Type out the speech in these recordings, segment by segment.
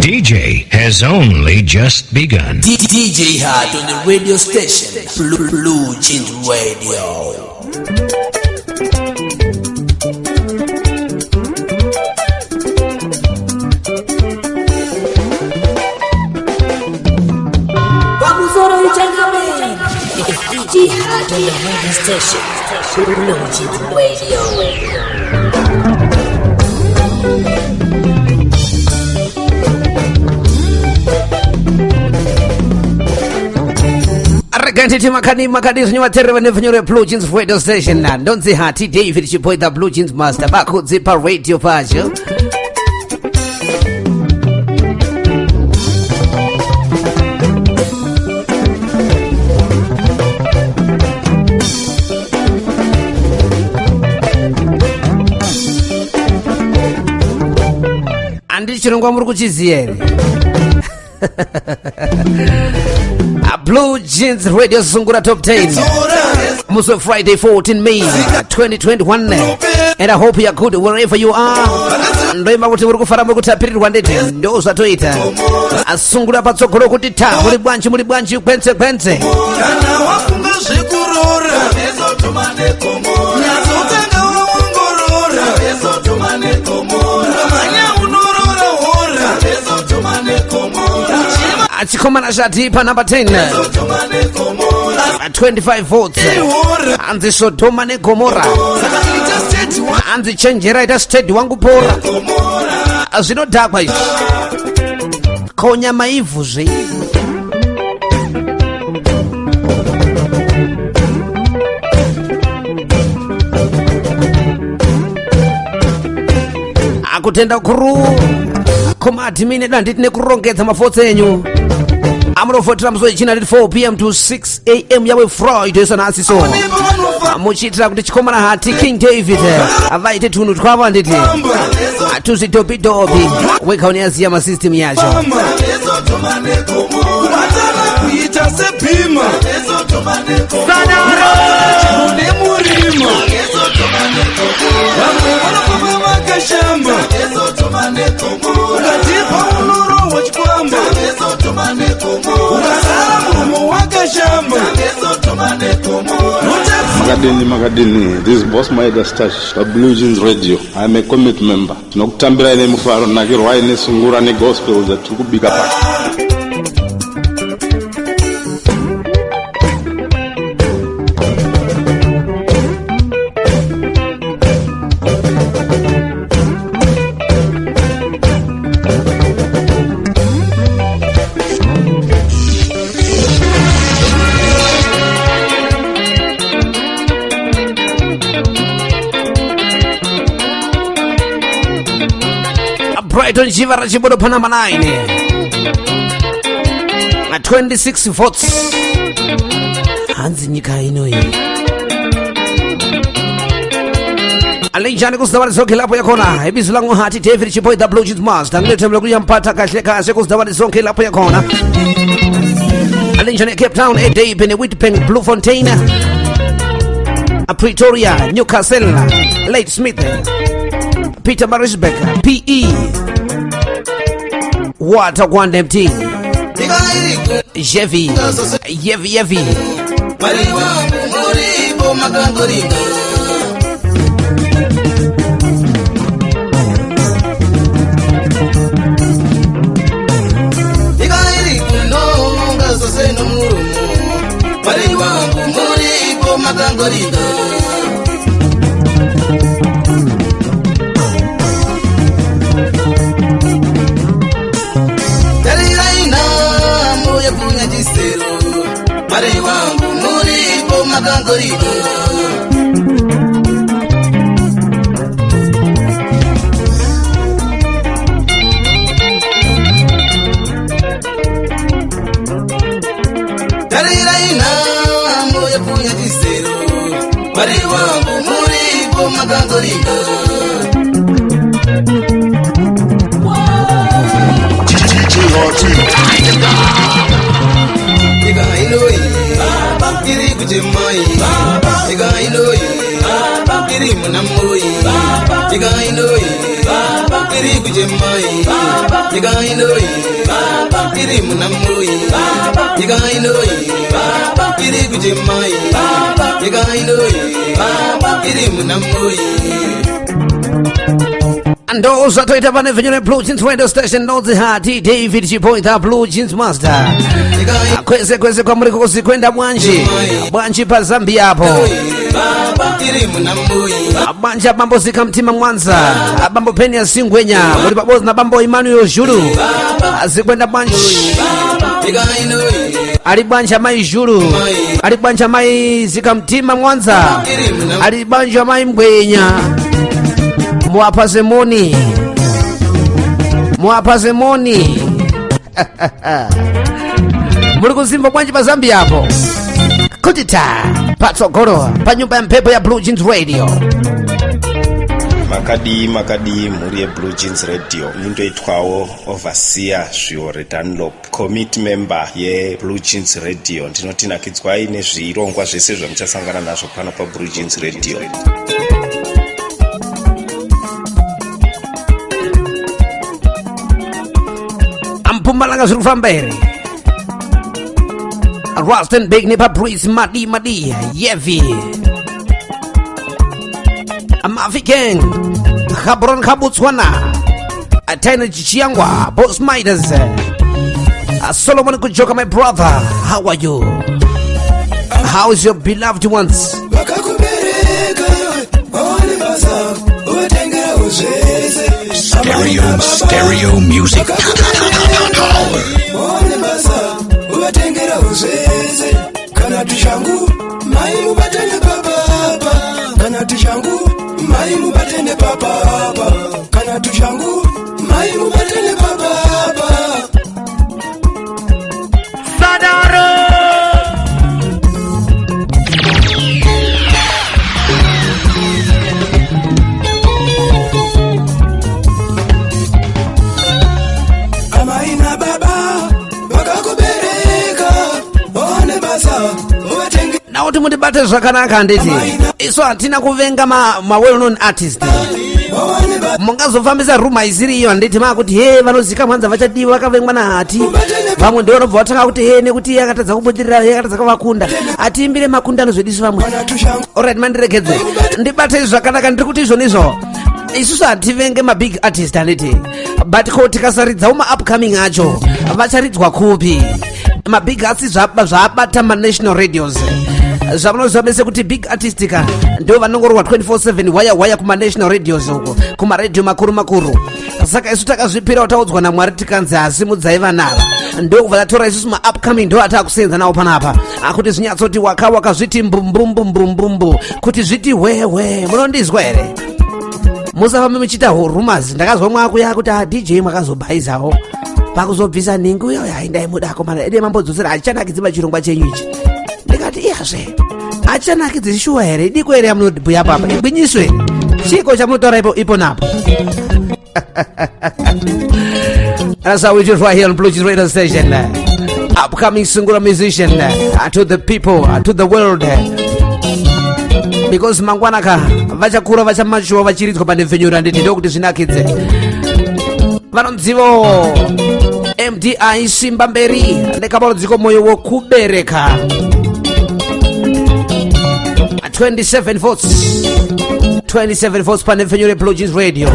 DJ has only just begun. DJ Hart on the radio station, Blue Jeans Radio. DJ Hart on the radio station, Blue Jeans Radio. Arrogantity Makadi New Terror and Blue Jeans radio station. And don't say Hearty David, she point the Blue Jeans master back with Zipper radio passion. And it's Blue Jeans Radio Sungura Top 10 Muslim Friday 14 May 2021. And I hope you are good wherever you are. Ndema kuti muri kufara muri kutapirira wandete ndo zatoita asungura patsogoro kuti ta muri bwanji kwenze kana wafunga zvekurora ezotomane komora nyazotanga waongorora ezotomane komora manya unorora hora ezotomane komora achikomana zvati pa number 10 25 votes anzi Sodoma neGomora anzi chenjera ita state wangu pora zvinodhakwa izvi konya maivhu zve akutenda kuru komadhimine danditi nekurongedza mafotsi enyu amunovhotera musi wechina 4 p.m. to 6 a.m. yawe Friday sanasiso muchiitira kuti chikomana hati King David vaite tunhu twavo nditi tuzvidhobidobi wekauni yaziya masystem yacho kuita sepima sanaro nemurima vamwe vanofamba vakashamba ukatipa unoro wachikwamba ukasara muromo wakashamba Makadini, this is Boss Maida Stash, the Blue Jeans Radio. I am a committee member. Nokutambira ine mufaro nakirwa ine Sungura ne gospel za tukubika pa. Brighton Chivara Chibodo Panama 9 26 votes hanzi nyika inoi alijani kuzdawali sonke lapo yakona ibizu langu hati David Chiboy the Blue Jeans Master ngiletemle kuyampata kahle kuzdawali sonke lapo yakona alijani Cape Town a day bene Whitpeng Blue Fontaine a Pretoria Newcastle Late Smith Peter Marisbeck PE Water One empty Yevi Mari wangu muripo makangorika. Ika inoi iri kujemai. Ika inoi iri munamoi. Ika inoi iri kujemai. Ika inoi iri munamoi. Ika inoi iri kujemai. Ika inoi iri munamoi. And those that wait upon the Blue Jeans radio station knows the heart David Chipoita Blue Jeans master. Kweze kwa mliko kwenda Bwanji pa Zambia hapo. Banja bambo zikamtima Mwanza. Bambo Peni ya Singwenya. Muri babozi na bambo Emmanuel Juru. Zikwenda Bwanji. Ali Banja mai Juru. Ali Banja mai zikamtima Mwanza. Ali Banja mai Mgwenya. Mwapazemoni muri kuzimba Bwanji pa Zambia hapo kutita patsogoro pa nyumba ya mpepo ya Blue Jeans Radio. Makadi muri ya Blue Jeans Radio nindoitwawo overseer Zviore Dunlop, commit member ye Blue Jeans Radio. Ndinotinakidzwa ine zvirongwa zvese zvamuchasangana nazvo pano pa Blue Jeans Radio. Mpumalanga ziri kufamba here. Rustenburg nepa Breeze Madi Yevi Amafikeng Khabron Khabutswana Ataina Chichiangwa Boss Midas Solomon Kujoka, my brother, how are you? How is your beloved ones? Stereo music. Kana tushangu mai mubatene papa. Kana tushangu mai mubatene papa. Kana tushangu mai mubatene papa. Sadaro amaina baba wakakubereka one basa. Now to the battles zvakanaka nditi isu hatina kuvenga ma well known artist. Mungazofambisa rumor isiri iyo nditi makuti he vanozika Mwanza vachadiwa vakavengwa na Hati. Vamwe ndio vanobva vatanga kuti he nekuti yakatadza kubudirira yakatadza kuvakunda atiimbire makunda anozvedisu vamwe. Alright mandirekedze ndibate zvakanaka ndiri kuti izvonizvo isusu hativenge mabig artist anditi, but ko tikasaridzawo ma-upcoming acho vacharidzwa kupi. Mabig artists zvabata ma-national radios zvamunozvamese kuti big artistika ndio vanongorwa 24/7 waya kuma-national radios uko kuma-radio makuru. Saka isu takazvipira utaudzwa naMwari tikanzi hasimudzai vanava ndio kuvatora isusu ma-upcoming ndio atakusenza nawo panapa akuti zvinyatsoti waka zviti mbumbu kuti zviti wewe. Munondizwa here? Musafambe muchita rumors. Ndakazwa mwakuya kuti DJ mwakazobhaizawo pakuzobvisa ningi uyo yaindai mudako mana ede mambodzosera achanakidzi pachirongwa chenyu ichi. Ndikati iyazve achanakidzi shuwa here diko here yamunobhuya papa igwinyiso here chiko chamunotaura ipo napo. That's how we just right here on Blue Jeans radio station. Upcoming Sungura musician to the people, to the world. Because mangwanaka vachakura vachamachuwa vachiridzwa pandimvenyura nditi ndokuti zvinakidze. Vanonzivo MDI Simba Mberi ndekabarodziko moyo wokubereka 27 votes pandimvenyure Blue Jeans Radio.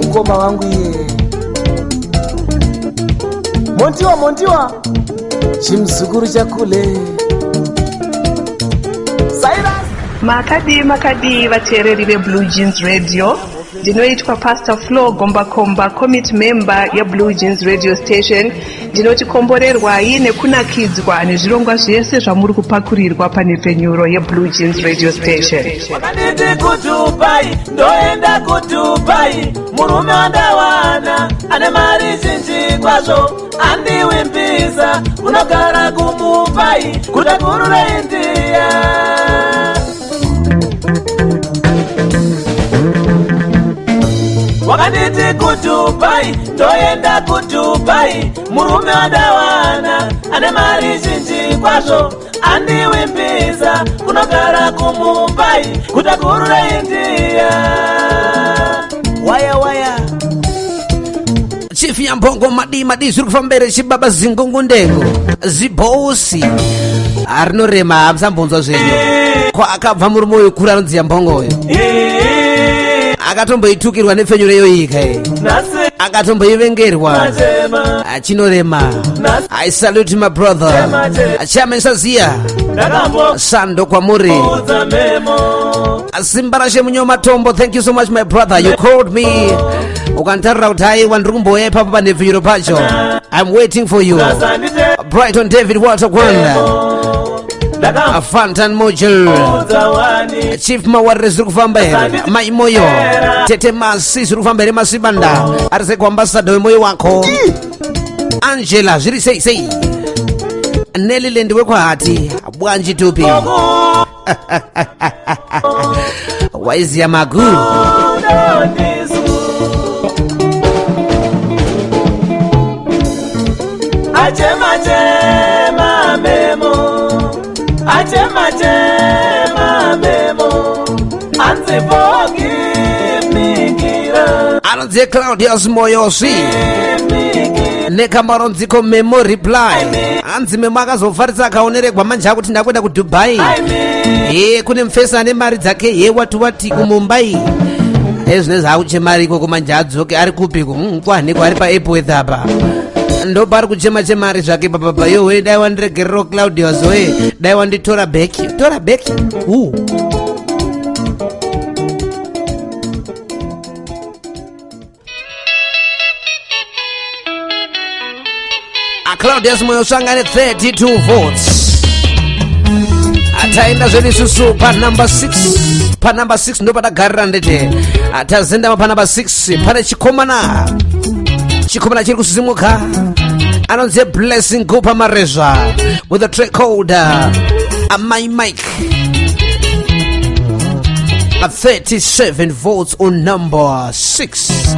Ngoma wangu ye Montiwa chimzukuru chakule Makadi vateereri ve Blue Jeans Radio ndinoitwa Pastor Flo Gombakomba, commit member ya Blue Jeans radio station. Ndinotikomborerwai nekunakidzwa nezvirongwa zvese zvamuri kupakurirwa pane penyuro ye Blue Jeans radio station. Wakaniti kutupai ndoenda kutupai, murume wandawana ane mari zhinji kwazvo, andiwimbisa unogara kumupai kutakurura India. Wakaniti kutupai ndoenda kutupai, murume wandawana ane mari zhinji kwazvo, andiwimbisa kunogara kumupai kutakurura India. Waya Chief ya mbongo madi zuri kufambere chibaba zingungu ndengo zibosi arinorema amsambonzwa zvenyu kwa akabva murume uyu kura anonzi mbongo uyu akatomboitukirwa nefenyuro yoyika akatomboivengerwa achinorema. I salute my brother Chairman Sazia Sando kwamuri Simba rashe munyoma Tombo. Thank you so much my brother, you called me ukantarira kuti aiwa ndiri kumboya papa panevhiro pacho. I'm waiting for you. Brighton David Walter Gwanda Fantan Mojel Chief Mawarre ziri kufamba here, Maimoyo Tete Masi ziri kufamba here, Masibanda arise kuambassador wemoyo wako Angela zviri sei Nelly ndiwe kwahati bwanji tupi waiziya magu Achema memo anzi forgive me gira anonzi Claudius Moyosi nekamaronziko memo reply anzi memo akazofarisa akaoneregwa manje akuti ndakwenda kuDubai kune mfesa ane mari dzake wati kuMumbai ezvinezvi akuchemari ikoko manje adzoke ari kupiko kwaneko ari paAirport apa ndo pari kuchema chemari zvake papapa yowe dai wandiregerero Claudius we dai wanditora back Claudius moyo sangane 32 votes ataenda zvenisusu pa number 6 ndo patagarira ndete atazenda pa number 6 pane chikomana chiri kusimuka anonzi Blessing Gupa Mareza with a track called My Mike. 37 votes on number 6.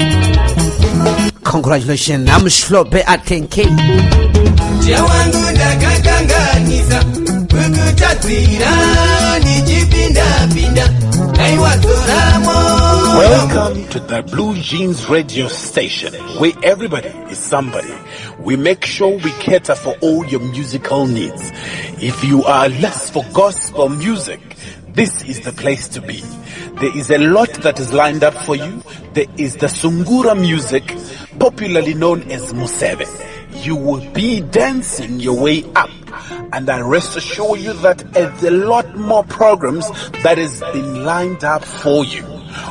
Congratulations, I'm Shlope at 10K. Welcome to the Blue Jeans radio station, where everybody is somebody. We make sure we cater for all your musical needs. If you are lust for gospel music, this is the place to be. There is a lot that is lined up for you. There is the Sungura music, popularly known as Musebe. You will be dancing your way up, and I rest assure you that there's a lot more programs that has been lined up for you.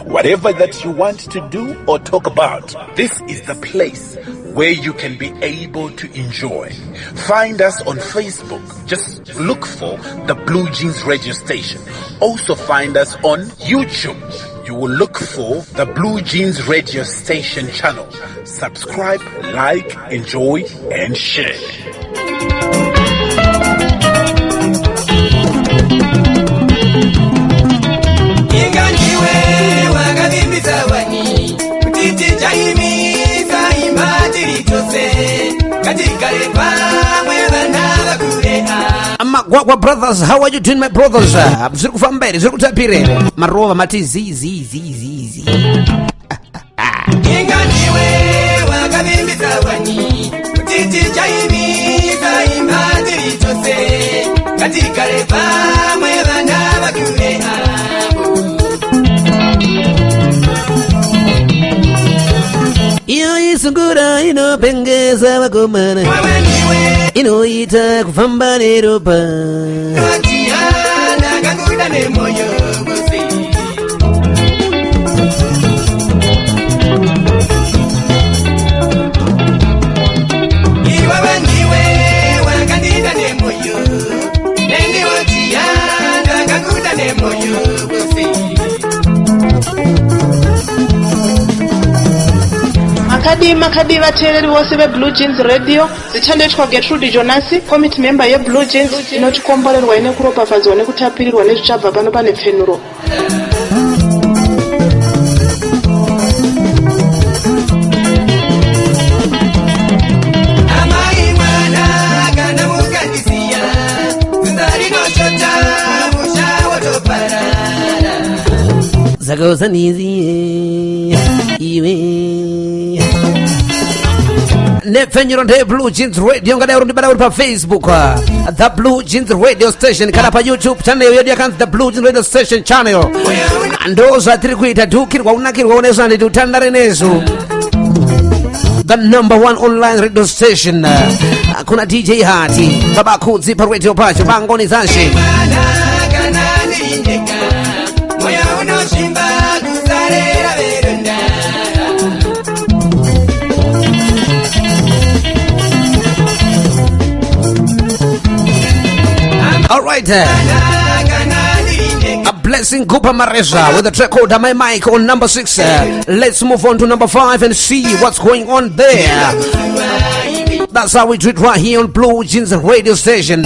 Whatever that you want to do or talk about, this is the place where you can be able to enjoy. Find us on Facebook. Just look for the Blue Jeans radio station. Also find us on YouTube. You will look for the Blue Jeans radio station channel. Subscribe, like, enjoy, and share. Magwagwa brothers, how are you doing my brothers? Ziri kufambere, ziri kutapire marova mati zi. Inganiwe wakavimbisa wani Kutiti chaimiza imadiri chose Katika lepa mwevana wakure Iyo Sungura inopengeza wakomana inoita kufamba neropa Katiana kakuda nemoyo gusi makadi vateereri vose veblue jeans radio. Dzichandoitwa Gertrude Jonasi, committee member yeblue jeans, inotikomborerwa ine kuropafadzwa nekutapirirwa nezvichabva pano pane pfenuro. Zagozanizi iwe nepfenyuro nde Blue Jeans Radio ngada urundi bada uri pa Facebook The Blue Jeans Radio Station kana pa YouTube channel yedu yakanzi The Blue Jeans Radio Station channel ndoza tiri kuita dhukirwa unakirwa unesa ndi utandare nezo the number one online radio station. Kuna DJ Hati baba kudzi pa radio pacho bangoni zanshe all right. A blessing Gupa Mareza with the track called My Mic on number 6. Let's move on to number 5 and see what's going on there. That's how we do it right here on Blue Jeans Radio Station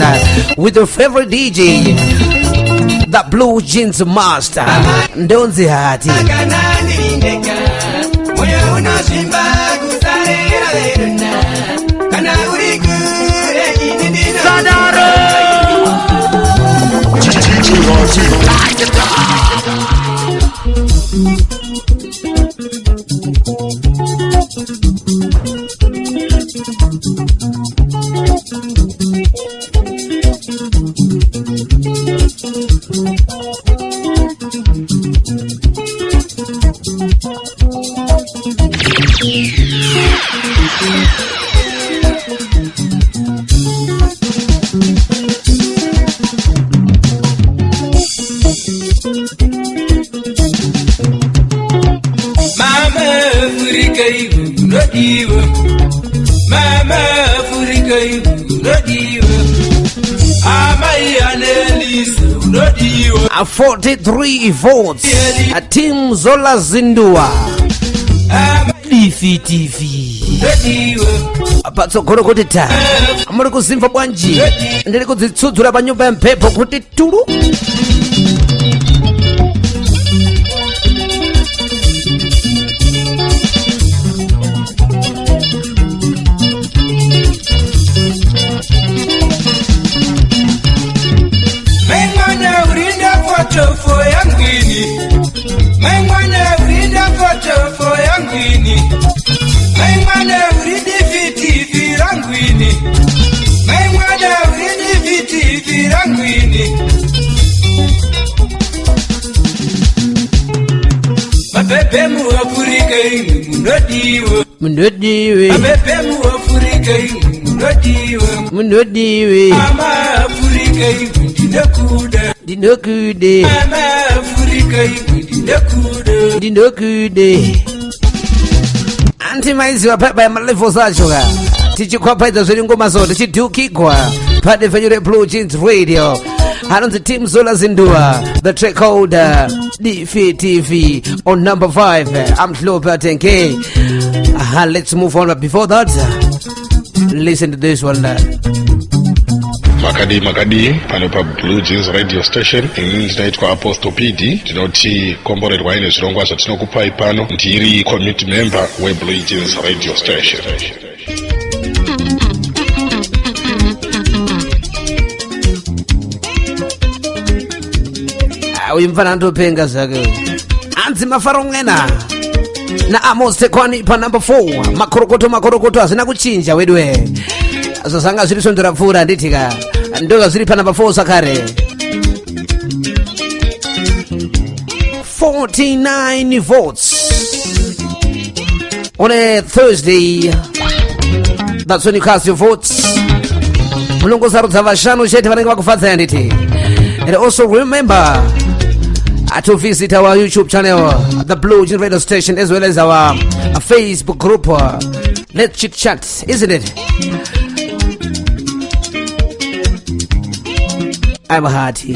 with your favorite DJ, the Blue Jeans Master, Ndonzi Hati. Mama Africa, a 43 votes. A team Zola Zindua. DFTV. Abatso goro kutita. Amuri kuzimva bwanji. Ndiri kudzitsudzura panyumba yampepo kuti turu. For young Guinea, my man, read a photo for young Guinea. My man, read the VTV Ranguini. My man, read the VTV Ranguini. My baby, Muafurica, Munodiwe. My baby, Muafurica, Munodiwe. I'm Africa, Dinokude. Mama Africa, Dinokude. Anti maizi wa pepa ya malevo zachoka. Tichikwa izo zili ngoma zote. Chidukikwa. Pade fenyure Blue Jeans Radio. Hanonzi team Zola Zindua. The track called DFTV on number 5. I'm Flo Patenke. Let's move on. But before that, listen to this one. Makadi pano pa Blue Jeans Radio Station inaitwa Apostle PD tinoti komborerwa ine zvirongwa zvatinokupai pano ndiri committee member we Blue Jeans Radio Station. Uyu mfana ndopenga zake anzi mafaro ngena na Amos Tekwani pa number 4. Makorokoto hazina kuchinja wedwe zosanga zviri sondera pfura nditika ndoga zviri pa number 4 sakare 49 votes on a Thursday. That's when you cast your votes. Mulungu sarudza vashanu chete vanenge vakufadzaya nditi. And also remember to visit our YouTube channel, the Blue Jeans Radio Station, as well as our Facebook group. Let's chit chat, isn't it? I'm Hati.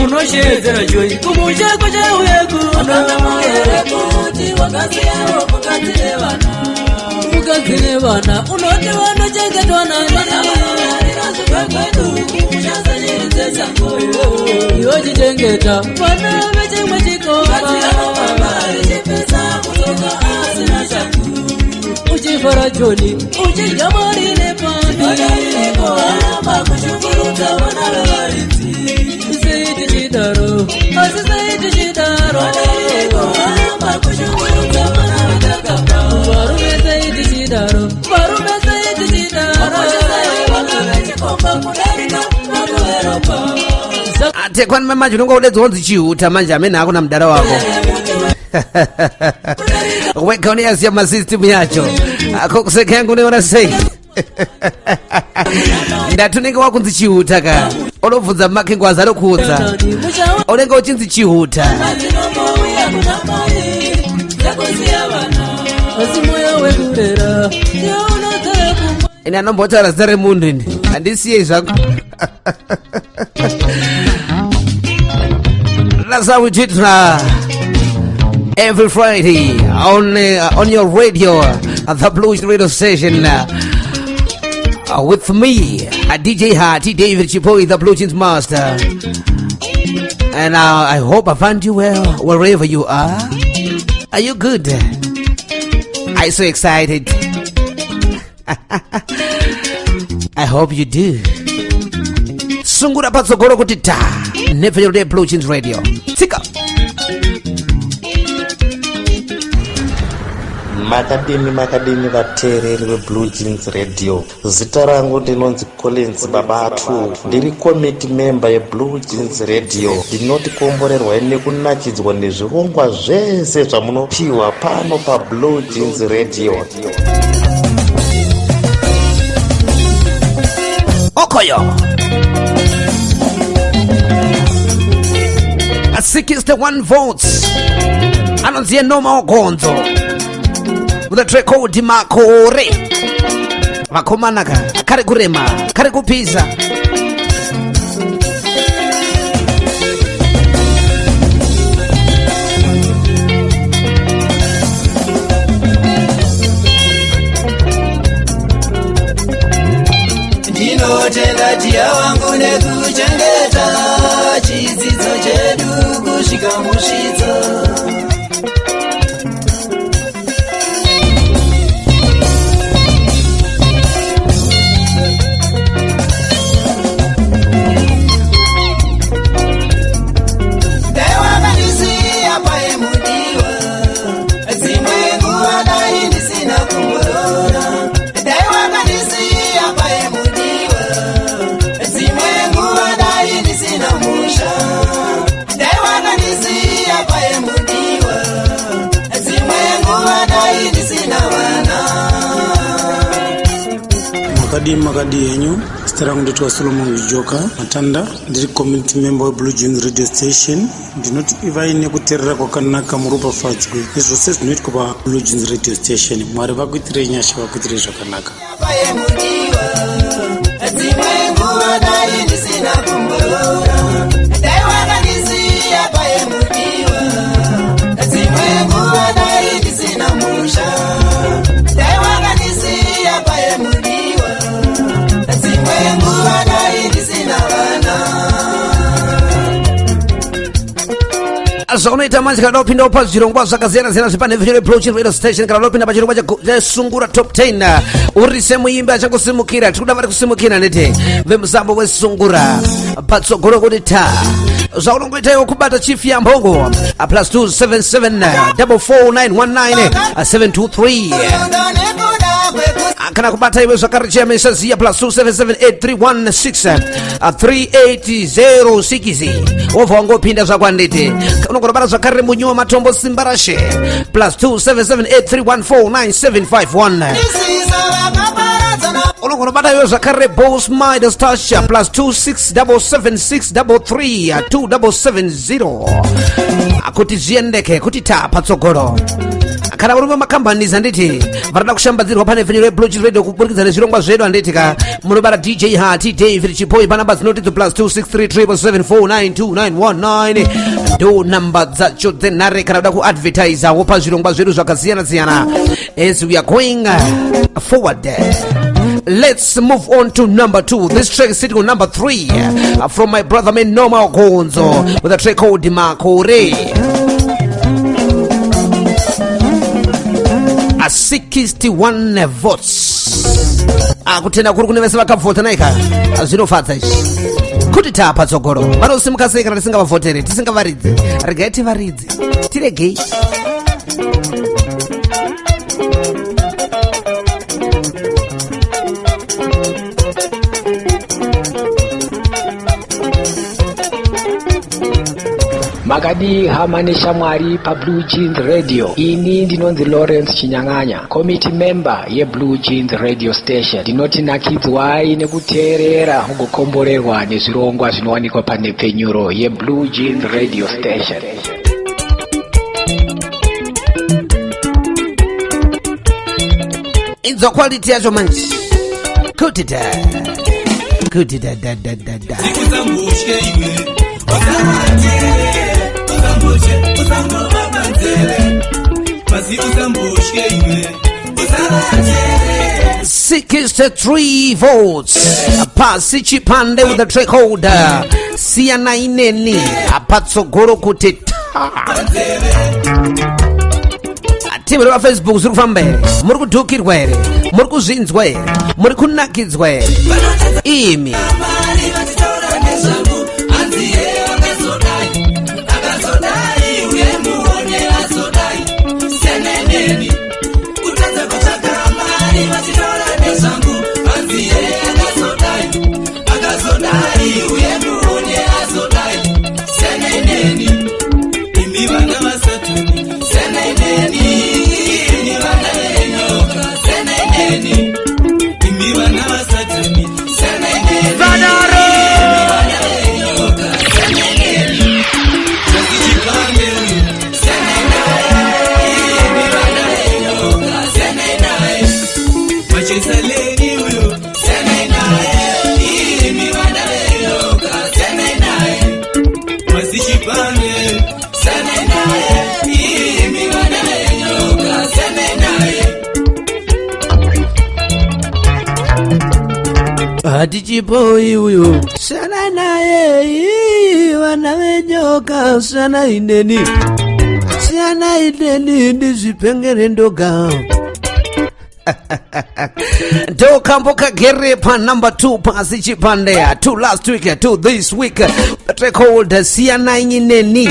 unoshedzera joyi kumushako chauyaku mukadzine vana unoti vanochengetwa iwo chichengeta vana vechimwe chikomba uchifara joni uchijamarine seiti chidaro asi seiti chidaro varume seiti chidaro varume seiti chidaro ate kwani manje unonga udedza wonzi chihuta manje amene akuna mdara wako weka uneyaziya masystem yacho akokuseka yangu uneona sei ndatunenge wakunzi chihuta ka olobvunza makengo azalokuudza unenge uchinzi chihuta ine anombotaura zita remunhu ine handisiye zvangu. That's how we do it every Friday on your radio, the Blues radio station, with me, DJ Harty, David Chipoi, the Blue Jeans Master. And I hope I find you well wherever you are. Are you good? Are you so excited? I hope you do. Sungura patsogoro kuti ta never your day Blue Jeans Radio. Tika makadini vateereri veBlue Jeans Radio. Zita rangu ndinonzi Collins Babatu, ndiri committee member yeBlue Jeans Radio. Ndinotikomborerwa nekunachidzwa nezvirongwa zvese zvamunopiwa pano paBlue Jeans Radio. Okoyo 61 votes anonziye Noma Ogonzo with a track called Makore. Makomanaka kari kurema kari kupiza ndinotenda tia wangu nekuchengeta chidzidzo chedu kusvika musvitso. Makadi yenyu starangu nditwa Solomon Joka Matanda, ndiri community member wa Blue Jeans Radio Station. Ndinoti ivaine kuterera kwakanaka murupa fadzwe izvose zvinoitwa pa Blue Jeans Radio Station. Mwari vakuitire nyasha, vakuitire zvakanaka. Zonoita manje kana upinda upa zvirongwa zvakasiyana siyana zvipane vhiri Blue Jeans Radio Station kana upinda pachirongwa cha Sungura Top 10 urise muimba achakusimukira tikuda vari kusimukira nete vemusambo weSungura patsogoro kuti ta zvaunongoita iwo kubata chief ya mbongo +277 44919 723 kana kubata iwe zvakarichia mesaziya +277 831 wobva wangopinda zvakwandete unogona zvakarire munyuwa matombo simba rashe +277 831 unogona bata iwe zvakarire Boss Midas Tasha +2677633 270 kuti zviendeke kuti patsogolo. Kana uri mumakambanizi anditi varada kushambadzirwa pane venyu reBlue Jeans Radio kuburikidza nezvirongwa zvedu anditi munobara DJ Hati David Chipoi panamba dzinoti +26377492919 ndo namba dzacho dzenhare kana uda kuadvertisawo pazvirongwa zvedu zvakasiyana-siyana. As we are going forward, let's move on to number 2. This track is sitting on number 3 from my brother man Normal Gonzo with a track called Makore. 61 votes. Akutenda kuri kune vese vakavhota naika zvinofadza izvi kuti patsogolo vanosimuka sei kana tisingavavhotere tisingavaridze. Regai tivaridze tiregei. Makadi hamani shamwari pa Blue Jeans Radio. Ini ndinonzi Lawrence Chinyanganya, committee member ye Blue Jeans Radio Station. Ndinoti nakidzwa ine kuteerera kukomborerwa nezvirongwa zvinowanikwa panepfenyuro ye Blue Jeans Radio Station. Inzo quality yacho manje. Kutita da. Zikutambushke iwe. 63 votes. Pasi Chipande with the track called Siana Ineni Apatsogoro Kutita. Timber wa Facebook zuri kufamba here muri kudhukirwa here muri kuzvinzwa here muri kunakidzwa here imi Chipoi uyu sana naye wana wenyoka sana ineni ndizvipengere ndoga. Do kamboka gere pa number 2 pasi Chipande 2 last week 2 this week the track called Siana Ineni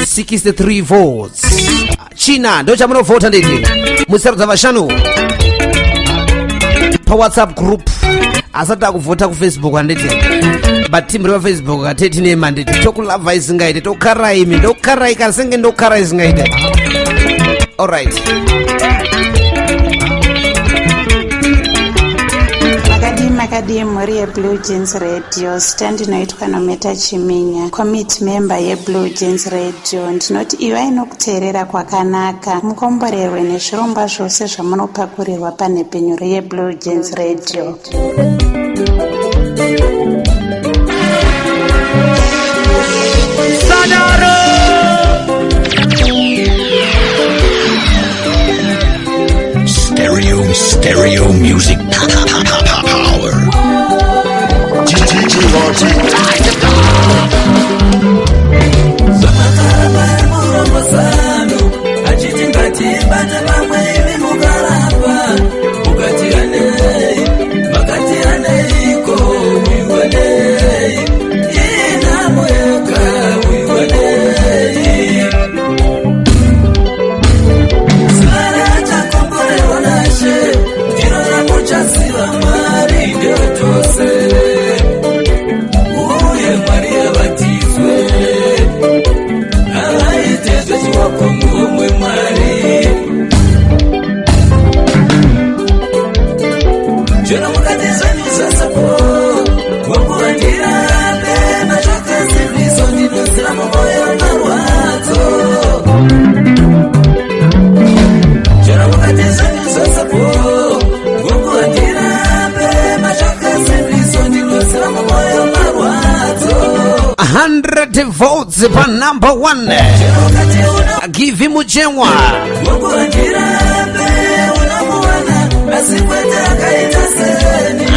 63 votes. China ndo chamunovhota nditi musarudza vashanu pa WhatsApp group asati akuvhota kufacebook anditi but timbiri wafacebook ateti nema nditi tokulavha isingaite tokarai imi ndokarai kasenge ndokarai isingaite. Alright, makadi muri yeBlue Jeans Radio stand inoitwa nometa Chiminya, committee member yeBlue Jeans Radio. Ndinoti iva inokuteerera kwakanaka mukomborerwe nezvirongwa zvose zvamunopakurirwa panhepfenyuro yeBlue Jeans Radio. Stereo music power. Ina moyo ka Records pa number 1. Give him Ujengwa.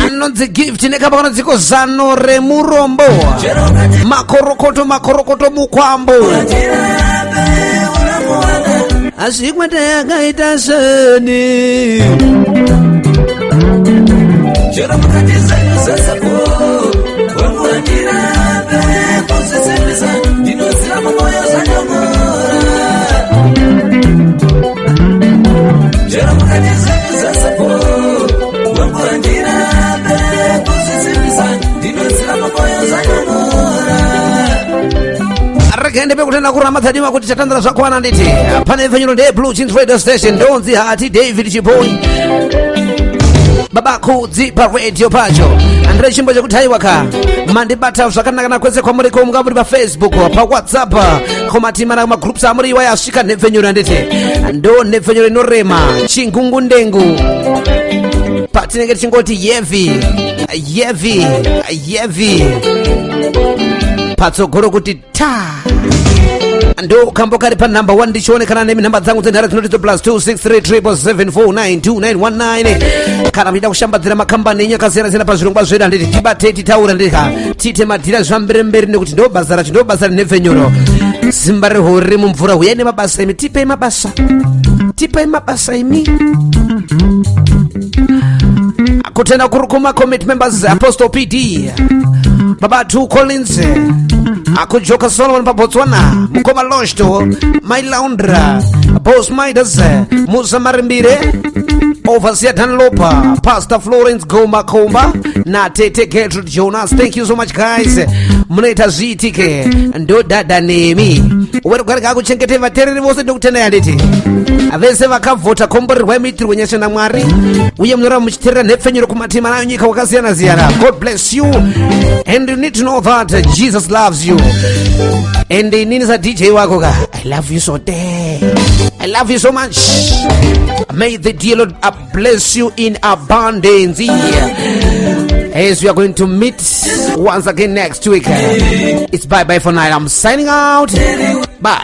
Anonzi gift nekabakana dziko zano remurombo. Makorokoto mukwambo. Asikwete yakaita seni. Jero mukatiza yusasapo. Wangu andirabe kusesemeza. Dinozira moyo zanyomora. Jero mukatiza yusasapo. Wangu andirabe kusesemeza. Dinozira moyo zanyomora. Aragende bekutenda kurama tadima kuti chatandara zvakwana nditi. Pane venyu nde Blue Jeans Radio Station ndonzi hati David Chipoi. Baba kudzi pa radio pacho andre chimbo chekutaiwa ka mandibata zvakanaka na kwese kwa muri komuka muri pa Facebook pa WhatsApp koma timana ma groups amuri wa yasvika nevenyura ndete ndo nevenyura inorema chingungu ndengu patinenge chingoti yevi patsogoro kuti ta ndo kambo kari pa number 1 ndichionekana nemi namba dzangu dzenhara dzinoti +26377492919 kana mida kushambadzira makambani enyakasiyana-siyana pazvirongwa zvedu handiti tibate titaura ndika tiite madhira zvamberi nekuti ndo basa nevenyuro zimba rehori riri mumvura huyai nemabasa imi tipei mabasa imi kutenda kurukuma committee members Apostle PD Baba 2 Collins akujoka Solomon pa Botswana mukoma Loshto my laundra boss Midas Musa Marimbire Overseer Danlopa Pastor Florence Goma Komba na Tete Gertrude Jonas. Thank you so much guys. Munaita zviitike ndo dada nemi uwerugari kakuchengete vatereri vose ndokutenda yanditi avese vakavhota komborerwa imitirwo nyasha naMwari uye munoramba muchiteerera nhepfenyuro kumatima nayo nyika wakasiyana-siyana. God bless you and you need to know that Jesus loves you. And nini sa DJ wako ka I love you so dear. I love you so much. May the dear Lord bless you in abundance. As we are going to meet once again next week. It's bye for now. I'm signing out. Bye.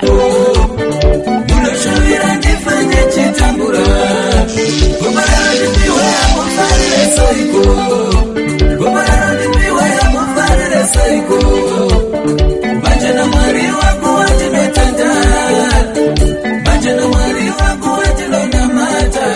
Mata,